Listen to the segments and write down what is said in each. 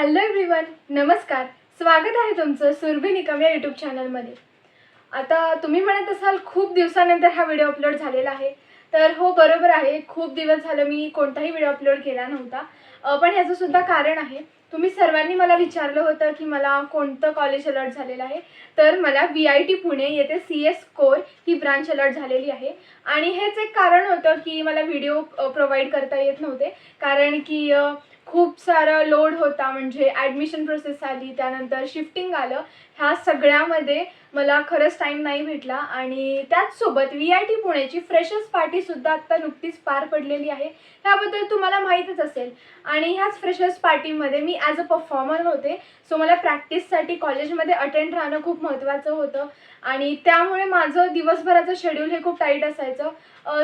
Hello everyone, नमस्कार. स्वागत आहे तुमचं सुरभी निकम या यूट्यूब चॅनलमध्ये. आता तुम्ही म्हणत असाल खूप दिवसानंतर हा व्हिडिओ अपलोड झालेला आहे. तर हो, बरोबर आहे. खूप दिवस झालं मी कोणताही व्हिडिओ अपलोड केला नव्हता. पण ह्याचं सुद्धा कारण आहे. तुम्ही सर्वांनी मला विचारलं होतं की मला कोणतं कॉलेज अलॉट झालेलं आहे. तर मला VIT पुणे येथे CS कोर ही ब्रांच अलॉट झालेली आहे. आणि हेच एक कारण होतं की मला व्हिडिओ प्रोव्हाइड करता येत नव्हते, कारण की खूप सारा लोड होता. म्हणजे ॲडमिशन प्रोसेस आली, त्यानंतर शिफ्टिंग आलं. ह्या सगळ्यामध्ये मला खरंच टाईम नाही भेटला. आणि त्याचसोबत VIT पुणेची फ्रेशर्स पार्टीसुद्धा आत्ता नुकतीच पार पडलेली आहे. ह्याबद्दल तुम्हाला माहीतच असेल. आणि ह्याच फ्रेशर्स पार्टीमध्ये मी ॲज अ परफॉर्मर होते. सो मला प्रॅक्टिससाठी कॉलेजमध्ये अटेंड राहणं खूप महत्त्वाचं होतं. आणि त्यामुळे माझं दिवसभराचं शेड्यूल हे खूप टाईट असायचं.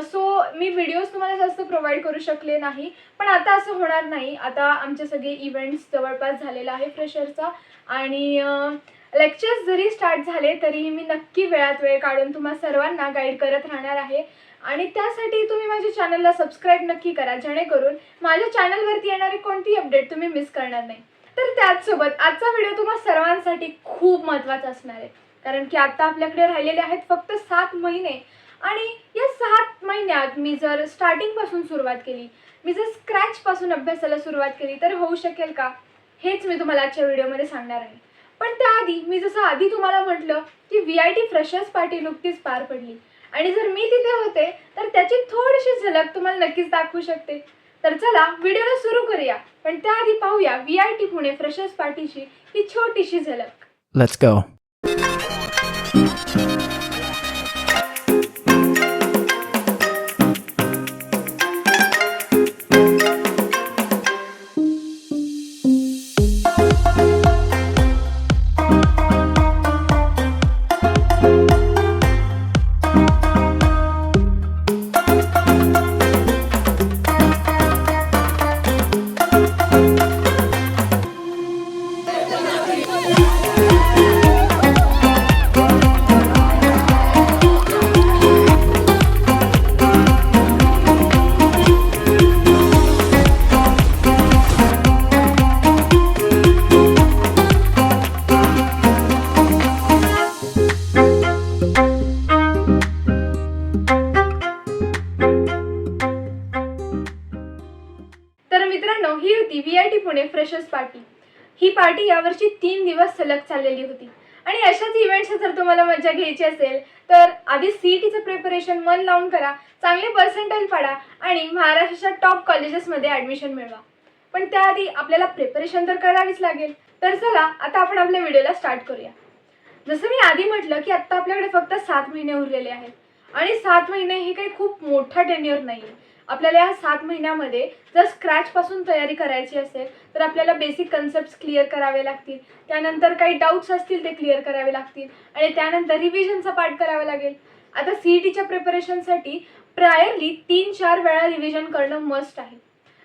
सो मी व्हिडिओज तुम्हाला जास्त प्रोव्हाइड करू शकले नाही. पण आता असं होणार नाही. आता आमचे सगळे इव्हेंट्स जवळपास झालेला आहे फ्रेशरचा. आणि लेक्चर्स जरी स्टार्ट झाले तरीही मी नक्की वेळात वेळ काढून तुम्हा सर्वांना गाईड करत राहणार आहे. आणि त्यासाठी तुम्ही माझ्या चॅनलला सबस्क्राईब नक्की करा, जेणेकरून माझ्या चॅनलवरती येणारी कोणतीही अपडेट तुम्ही मिस करणार नाही. तर त्याचसोबत आजचा व्हिडिओ तुम्हा सर्वांसाठी खूप महत्त्वाचा असणार आहे. कारण की आता आपल्याकडे राहिलेले आहेत फक्त 7 महिने. आणि या 7 महिन्यात मी जर स्टार्टिंगपासून सुरुवात केली, मी जर स्क्रॅचपासून अभ्यासाला सुरुवात केली तर होऊ शकेल का, हेच मी तुम्हाला आजच्या व्हिडिओमध्ये सांगणार आहे. पण त्याआधी मी जसं आधी तुम्हाला म्हटलं की VIT फ्रेशर्स पार्टी नुकतीच पार पडली. आणि जर मी तिथे होते तर त्याची थोडीशी झलक तुम्हाला नक्कीच दाखवू शकते. तर चला व्हिडिओला सुरू करूया. पण त्याआधी पाहूया VIT पुणे फ्रेशर्स पार्टीची ही छोटीशी झलक. Let's go. तर मित्रांनो, ही होती VIT पुणे फ्रेशर्स पार्टी. ही पार्टी यावर्षी 3 दिवस सलग चाललेली होती. आणि अशाच इव्हेंट्स जर तुम्हाला मजा घ्यायची असेल तर आधी CETचं प्रिपरेशन मन लावून करा, चांगले पर्सेंटाईल पाडा आणि महाराष्ट्राच्या टॉप कॉलेजेसमध्ये ॲडमिशन मिळवा. पण त्याआधी आपल्याला प्रिपरेशन तर करावीच लागेल. तर चला आता आपण आपल्या व्हिडिओला स्टार्ट करूया. जसं मी आधी म्हटलं की आत्ता आपल्याकडे फक्त 7 महिने उरलेले आहेत. आणि 7 महिने हे काही खूप मोठा टेन्युअर नाही आहे. आपल्याला या 7 महिन्यामध्ये जर स्क्रॅचपासून तयारी करायची असेल तर आपल्याला बेसिक कन्सेप्ट्स क्लिअर करावे लागतील. त्यानंतर काही डाऊट्स असतील ते क्लिअर करावे लागतील. आणि त्यानंतर रिव्हिजनचा पार्ट करावा लागेल. आता CETच्या प्रिपरेशनसाठी प्रायरली 3-4 वेळा रिव्हिजन करणं मस्ट आहे.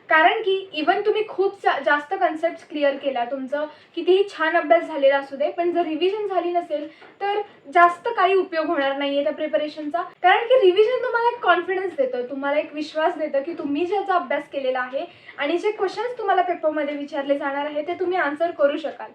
कारण की इवन तुम्ही खूप जास्त कन्सेप्ट्स क्लिअर केला, तुमचं कितीही छान अभ्यास झालेला असू दे, पण जर रिव्हिजन झाली नसेल तर जास्त काही उपयोग होणार नाही आहे त्या प्रिपरेशनचा. कारण की रिव्हिजन तुम्हाला एक कॉन्फिडन्स देतं, तुम्हाला एक विश्वास देतं की तुम्ही ज्याचा अभ्यास केलेला आहे आणि जे क्वेश्चन्स तुम्हाला पेपरमध्ये विचारले जाणार आहे ते तुम्ही आन्सर करू शकाल.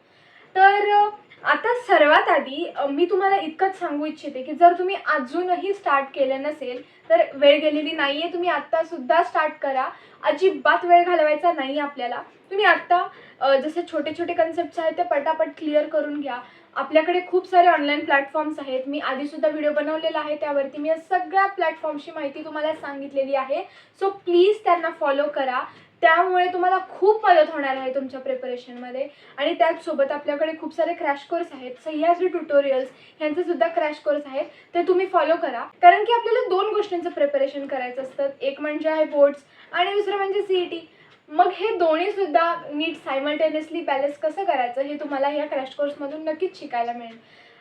तर आता सर्वात आधी मी तुम्हाला इतकंच सांगू इच्छिते की जर तुम्ही अजूनही स्टार्ट केलं नसेल तर वेळ गेलेली नाही आहे. तुम्ही आत्तासुद्धा स्टार्ट करा. अजिबात वेळ घालवायचा नाही आपल्याला. तुम्ही आत्ता जसे छोटे छोटे कन्सेप्ट्स आहेत ते पटापट क्लिअर करून घ्या. आपल्याकडे खूप सारे ऑनलाईन प्लॅटफॉर्म्स आहेत. मी आधीसुद्धा व्हिडिओ बनवलेला आहे, त्यावरती मी या सगळ्या प्लॅटफॉर्मची माहिती तुम्हाला सांगितलेली आहे. सो प्लीज त्यांना फॉलो करा. त्यामुळे तुम्हाला खूप मदत होणार आहे तुमच्या प्रिपरेशनमध्ये. आणि त्याचसोबत आपल्याकडे खूप सारे क्रॅश कोर्स आहेत. सह्याद्री ट्युटोरियल्स ह्यांचंसुद्धा क्रॅश कोर्स आहेत, ते तुम्ही फॉलो करा. कारण की आपल्याला 2 गोष्टींचं प्रिपरेशन करायचं असतं. एक म्हणजे आहे बोर्ड्स आणि दुसरं म्हणजे CET. मग हे दोन्हीसुद्धा नीट सायमल्टेनियसली बॅलन्स कसं करायचं हे तुम्हाला ह्या क्रॅश कोर्समधून नक्कीच शिकायला मिळेल.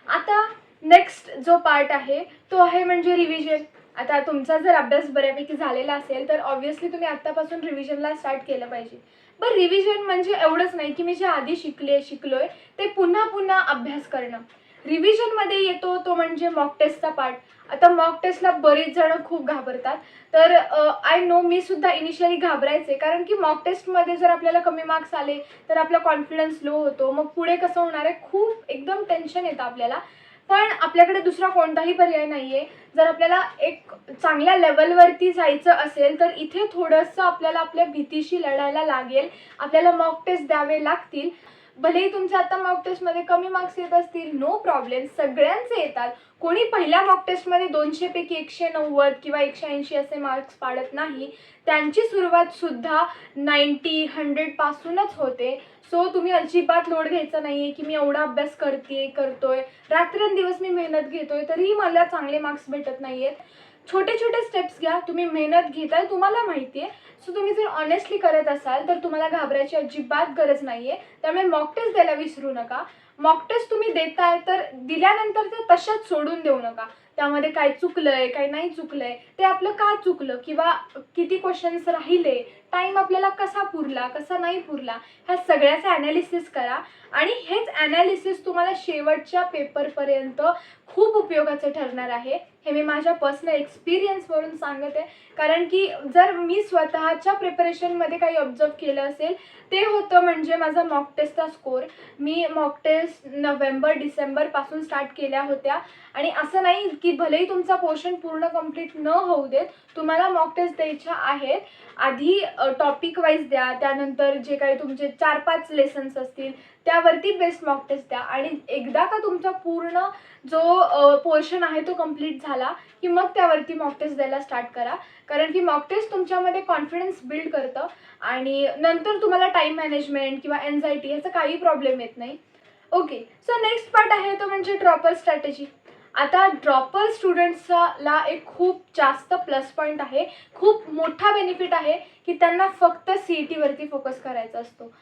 आता नेक्स्ट जो पार्ट आहे तो आहे म्हणजे रिव्हिजन. आता तुमचा जर अभ्यास बऱ्यापैकी झालेला असेल तर ऑब्व्हियसली तुम्ही आत्तापासून रिव्हिजनला स्टार्ट केलं पाहिजे. पण रिव्हिजन म्हणजे एवढंच नाही की मी जे आधी शिकलोय ते पुन्हा पुन्हा अभ्यास करणं. रिव्हिजनमध्ये येतो तो म्हणजे मॉक टेस्टचा पार्ट. आता मॉक टेस्टला बरेच जण खूप घाबरतात. तर आय नो, मी सुद्धा इनिशियली घाबरायचे, कारण की मॉक टेस्टमध्ये जर आपल्याला कमी मार्क्स आले तर आपला कॉन्फिडन्स लो होतो. मग पुढे कसं होणार आहे, खूप एकदम टेन्शन येतं आपल्याला. पण आपल्याकडे दुसरा कोणताही पर्याय नाही आहे. जर आपल्याला एक चांगल्या लेवलवरती जायचं असेल तर इथे थोडंसं आपल्याला आपल्या भीतीशी लढायला लागेल. आपल्याला मॉक टेस्ट द्यावे लागतील. भलेही तुमच्या आता मॉक टेस्टमध्ये कमी मार्क्स येत असतील, नो प्रॉब्लेम, सगळ्यांचे येतात. कोणी पहिल्या मॉक टेस्टमध्ये 200 पैकी 190 किंवा 180 असे मार्क्स पाडत नाही. त्यांची सुरुवात सुद्धा 90 100 पासूनच होते. सो तुम्ही अजिबात लोड घ्यायचा नाही आहे की मी एवढा अभ्यास करतोय, रात्रंदिवस मी मेहनत घेतोय तरीही मला चांगले मार्क्स भेटत नाही आहेत. छोटे छोटे स्टेप्स घ्या. तुम्ही मेहनत घेताय, तुम्हाला माहिती आहे. सो तुम्ही जर ऑनेस्टली करत असाल तर तुम्हाला घाबरायची अजिबात गरज नाही आहे. त्यामुळे मॉक टेस्ट द्यायला विसरू नका. मॉक टेस्ट तुम्ही देताय तर दिल्यानंतर ते तशाच सोडून देऊ नका. त्यामध्ये काय चुकलंय, काय नाही चुकलंय, ते आपलं का चुकलं किंवा किती क्वेश्चन्स राहिले, टाईम आपल्याला कसा पुरला, कसा नाही पुरला, ह्या सगळ्याचं ॲनालिसिस करा. आणि हेच ॲनालिसिस तुम्हाला शेवटच्या पेपरपर्यंत खूप उपयोगाचं ठरणार आहे. हे मी माझ्या पर्सनल एक्सपिरियन्सवरून सांगत आहे. कारण की जर मी स्वतःच्या प्रिपरेशनमध्ये काही ऑब्झर्व केलं असेल ते होतं म्हणजे माझा मॉक टेस्टचा स्कोर. मी मॉक टेस्ट नोव्हेंबर डिसेंबरपासून स्टार्ट केल्या होत्या. आणि असं नाही की भलेही तुमचा पोर्शन पूर्ण कंप्लीट न होऊ देत, तुम्हाला मॉक टेस्ट द्यायच्या आहेत. आधी टॉपिक वाईज द्या, त्यानंतर जे काही तुमचे 4-5 लेसन्स असतील त्यावरती बेस्ट मॉक टेस्ट द्या. आणि एकदा का तुमचा पूर्ण जो पोर्शन आहे तो कंप्लीट झाला की मग त्यावरती मॉक टेस्ट द्यायला स्टार्ट करा. कारण की मॉक टेस्ट तुमच्यामध्ये कॉन्फिडन्स बिल्ड करतं आणि नंतर तुम्हाला टाईम मॅनेजमेंट किंवा एन्झायटी ह्याचा काही प्रॉब्लेम येत नाही. ओके, सो नेक्स्ट पार्ट आहे तो म्हणजे ड्रॉपर स्ट्रॅटेजी. आता ड्रॉपर स्टुडंट्सला एक खूप जास्त प्लस पॉईंट आहे, खूप मोठा बेनिफिट आहे की त्यांना फक्त CETवरती फोकस करायचा असतो.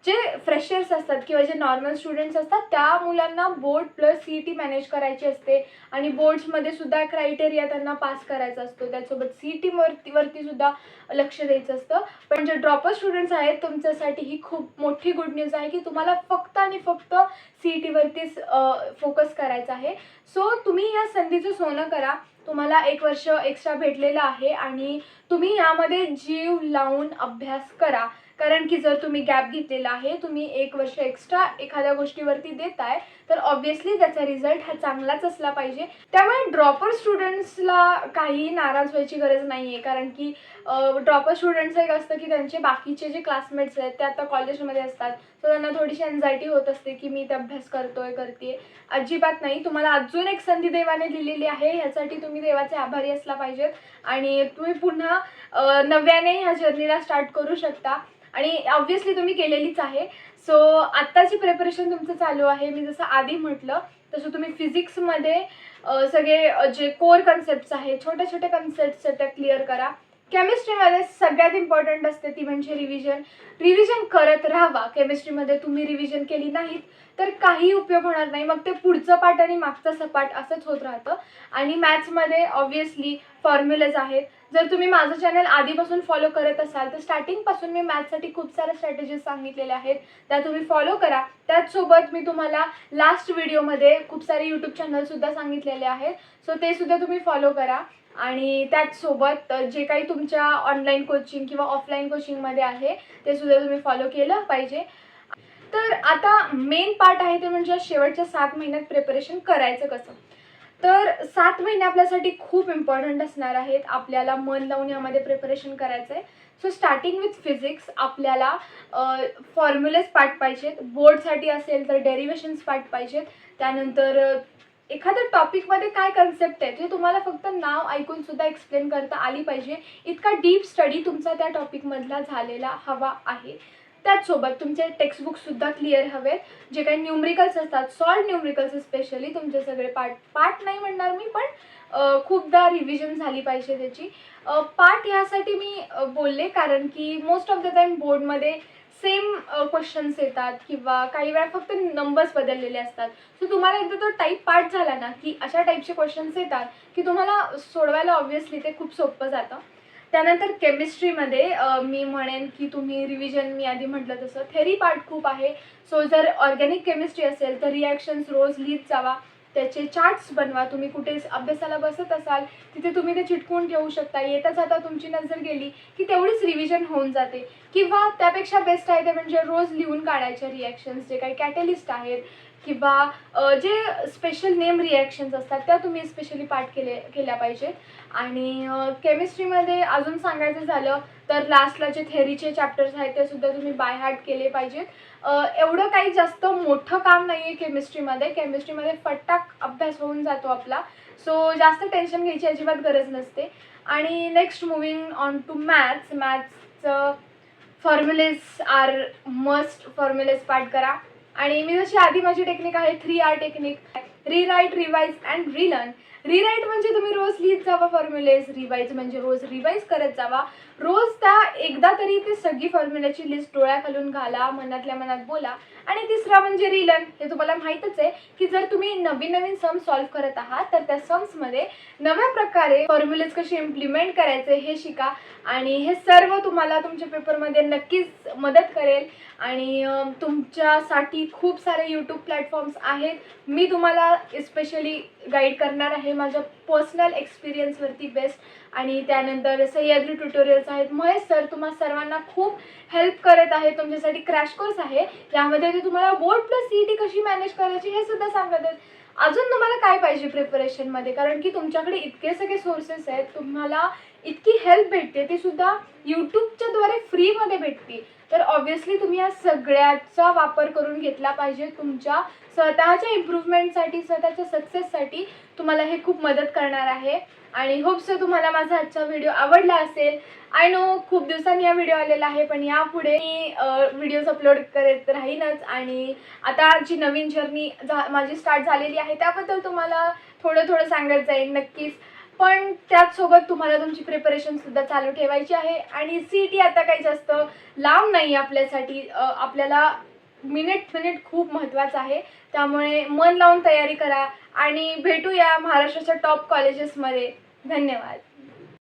जे फ्रेशर्स असतात किंवा जे नॉर्मल स्टुडंट्स असतात त्या मुलांना बोर्ड प्लस CET मॅनेज करायची असते. आणि बोर्ड्समध्ये सुद्धा क्रायटेरिया त्यांना पास करायचा असतो. त्यासोबत CET वरती सुद्धा लक्ष द्यायचं असतं. पण जे ड्रॉपर स्टुडंट्स आहेत तुमच्यासाठी ही खूप मोठी गुड न्यूज आहे की तुम्हाला फक्त आणि फक्त CETवरतीच फोकस करायचा आहे. सो तुम्ही या संधीचं सोनं करा. तुम्हाला 1 वर्ष एक्स्ट्रा भेटलेलं आहे आणि तुम्ही यामध्ये जीव लावून अभ्यास करा. कारण की जर तुम्ही गॅप घेतलेला आहे, तुम्ही 1 वर्ष एक्स्ट्रा एखाद्या गोष्टीवरती देताय तर ऑब्व्हियसली त्याचा रिझल्ट हा चांगलाच असला पाहिजे. त्यामुळे ड्रॉपर स्टुडंट्सला काही नाराज व्हायची गरज नाही आहे. कारण की ड्रॉपर स्टुडंट्सचं एक असतं की त्यांचे बाकीचे जे क्लासमेट्स आहेत ते आता कॉलेजमध्ये असतात, सो त्यांना थोडीशी एन्झायटी होत असते की मी इथे अभ्यास करते. अजिबात नाही. तुम्हाला अजून एक संधी देवाने दिलेली आहे, ह्यासाठी तुम्ही देवाचे आभारी असला पाहिजेत. आणि तुम्ही पुन्हा नव्याने ह्या जर्नीला स्टार्ट करू शकता. आणि ऑब्व्हियसली तुम्ही केलेलीच आहे. सो आत्ताची प्रिपरेशन तुमचं चालू आहे. मी जसं आधी म्हटलं तसं तुम्ही फिजिक्समध्ये सगळे जे कोर कन्सेप्ट्स आहेत, छोट्या छोट्या कन्सेप्ट्स त्या क्लिअर करा. केमिस्ट्रीमध्ये सगळ्यात इम्पॉर्टंट असते ती म्हणजे रिव्हिजन करत राहावा. केमिस्ट्रीमध्ये तुम्ही रिव्हिजन केली नाहीत तर काही उपयोग होणार नाही. मग ते पुढचं पाठ आणि मागचं सपाट असंच होत राहतं. आणि मॅथ्समध्ये ऑब्व्हियसली फॉर्म्युलाज आहेत. जर तुम्ही माझं चॅनल आधीपासून फॉलो करत असाल तर स्टार्टिंगपासून मी मॅथ्ससाठी खूप साऱ्या स्ट्रॅटेजीज सांगितलेल्या आहेत, त्या तुम्ही फॉलो करा. त्याचसोबत मी तुम्हाला लास्ट व्हिडिओमध्ये खूप सारे यूट्यूब चॅनलसुद्धा सांगितलेले आहेत, सो ते सुद्धा तुम्ही फॉलो करा. आणि त्याचसोबत जे काही तुमच्या ऑनलाईन कोचिंग किंवा ऑफलाईन कोचिंगमध्ये आहे ते सुद्धा तुम्ही फॉलो केलं पाहिजे. तर आता मेन पार्ट आहे ते म्हणजे शेवटच्या 7 महिन्यात प्रिपरेशन करायचं कसं. तर 7 महिने आपल्यासाठी खूप इम्पॉर्टंट असणार आहेत. आपल्याला मन लावून यामध्ये प्रिपरेशन करायचं आहे. सो स्टार्टिंग विथ फिजिक्स आपल्याला फॉर्म्युलेज पाठ पाहिजेत. बोर्डसाठी असेल तर डेरिव्हेशन्स पाठ पाहिजेत. त्यानंतर एखाद्या टॉपिकमध्ये काय कन्सेप्ट आहे ते तुम्हाला फक्त नाव ऐकून सुद्धा एक्सप्लेन करता आली पाहिजे. इतका डीप स्टडी तुमचा त्या टॉपिकमधला झालेला हवा आहे. त्याचसोबत तुमचे टेक्स्टबुकसुद्धा क्लिअर हवेत. जे काही न्यूमरिकल्स असतात, सॉल्ड न्यूमरिकल्स स्पेशली, तुमचे सगळे पाठ नाही म्हणणार मी, पण खूपदा रिव्हिजन झाली पाहिजे त्याची. पाठ ह्यासाठी मी बोलले कारण की मोस्ट ऑफ द टाईम बोर्डमध्ये सेम क्वेश्चन्स येतात किंवा काही वेळा फक्त नंबर्स बदललेले असतात. सो तुम्हाला एकदा तो टाईप पाठ झाला ना की अशा टाईपचे क्वेश्चन्स येतात की तुम्हाला सोडवायला ऑब्व्हियसली ते खूप सोपं जातं. त्यानंतर केमिस्ट्रीमध्ये मी म्हणेन की तुम्ही रिव्हिजन, मी आधी म्हटलं तसं थेरी पार्ट खूप आहे. सो जर ऑर्गॅनिक केमिस्ट्री असेल तर रिॲक्शन्स रोज लिहित जावा, त्याचे चार्ट्स बनवा. तुम्ही कुठे अभ्यासाला बसत असाल तिथे तुम्ही ते चिटकवून ठेवू शकता. येता जाता तुमची नजर गेली की तेवढीच रिव्हिजन होऊन जाते. किंवा त्यापेक्षा बेस्ट आहे ते म्हणजे रोज लिहून काढायचे रिॲक्शन्स, जे काही कॅटलिस्ट आहेत किंवा जे स्पेशल नेम रिॲक्शन्स असतात त्या तुम्ही स्पेशली पाठ केल्या पाहिजेत. आणि केमिस्ट्रीमध्ये अजून सांगायचं झालं तर लास्टला जे थेअरीचे चॅप्टर्स आहेत ते सुद्धा तुम्ही बाय हार्ट केले पाहिजेत. एवढं काही जास्त मोठं काम नाही आहे केमिस्ट्रीमध्ये. केमिस्ट्रीमध्ये फटाक अभ्यास होऊन जातो आपला. सो जास्त टेन्शन घ्यायची अजिबात गरज नसते. आणि next moving on to maths. मॅथ्सचं फॉर्म्युलेज आर मस्ट. फॉर्म्युलेज पाठ करा. आणि मी जशी आधी माझी टेक्निक आहे 3R technique, रीराईट, revise and relearn. रीराईट म्हणजे तुम्ही रोज लिहित जावा फॉर्म्युलेज. रिवाईज म्हणजे रोज रिवाईज करत जावा. रोज त्या एकदा तरी ते सगळी फॉर्म्युल्याची लिस्ट डोळ्याखालून घाला, मनातल्या मनात बोला. आणि तिसरा म्हणजे रीलर्न. हे तुम्हाला माहीतच आहे की जर तुम्ही नवीन नवीन सम सॉल्व्ह करत आहात तर त्या सम्समध्ये नव्या प्रकारे फॉर्म्युलेज कसे इम्प्लिमेंट करायचे हे शिका. आणि हे सर्व तुम्हाला तुमच्या पेपरमध्ये नक्कीच मदत करेल. आणि तुमच्यासाठी खूप सारे यूट्यूब प्लॅटफॉर्म्स आहेत. मी तुम्हाला स्पेशली गाईड करणार आहे माझ्या पर्सनल एक्सपिरियन्सवरती बेस्ट. आणि त्यानंतर सह्याद्री ट्युटोरियल्स आहेत. महेश सर तुम्हा सर्वांना खूप हेल्प करत आहे. तुमच्यासाठी क्रॅश कोर्स आहे, यामध्ये ते तुम्हाला बोर्ड प्लस CET कशी मॅनेज करायची हे सुद्धा सांगत आहेत. अजून तुम्हाला काय पाहिजे प्रिपरेशनमध्ये, कारण की तुमच्याकडे इतके सगळे सोर्सेस आहेत, तुम्हाला इतकी हेल्प भेटते, ती सुद्धा यूट्यूबच्या द्वारे फ्रीमध्ये भेटते. तर ऑब्व्हियसली तुम्ही या सगळ्याचा वापर करून घेतला पाहिजे. तुमच्या स्वतःच्या इम्प्रूव्हमेंटसाठी, स्वतःच्या सक्सेससाठी तुम्हाला हे खूप मदत करणार आहे. आणि होप सो तुम्हाला माझा आजचा व्हिडिओ आवडला असेल. आय नो खूप दिवसांनी हा व्हिडिओ आलेला आहे, पण यापुढे मी व्हिडिओज अपलोड करत राहीनच. आणि आता जी नवीन जर्नी माझी स्टार्ट झालेली आहे त्याबद्दल तुम्हाला थोडं थोडं सांगत जाईल नक्कीच. पण त्याचसोबत तुम्हाला तुमची प्रिपरेशनसुद्धा चालू ठेवायची आहे. आणि CET आता काही जास्त लांब नाही आपल्यासाठी. आपल्याला मिनिट खूप महत्त्वाचं आहे. त्यामुळे मन लावून तयारी करा आणि भेटूया महाराष्ट्राच्या टॉप कॉलेजेसमध्ये. धन्यवाद.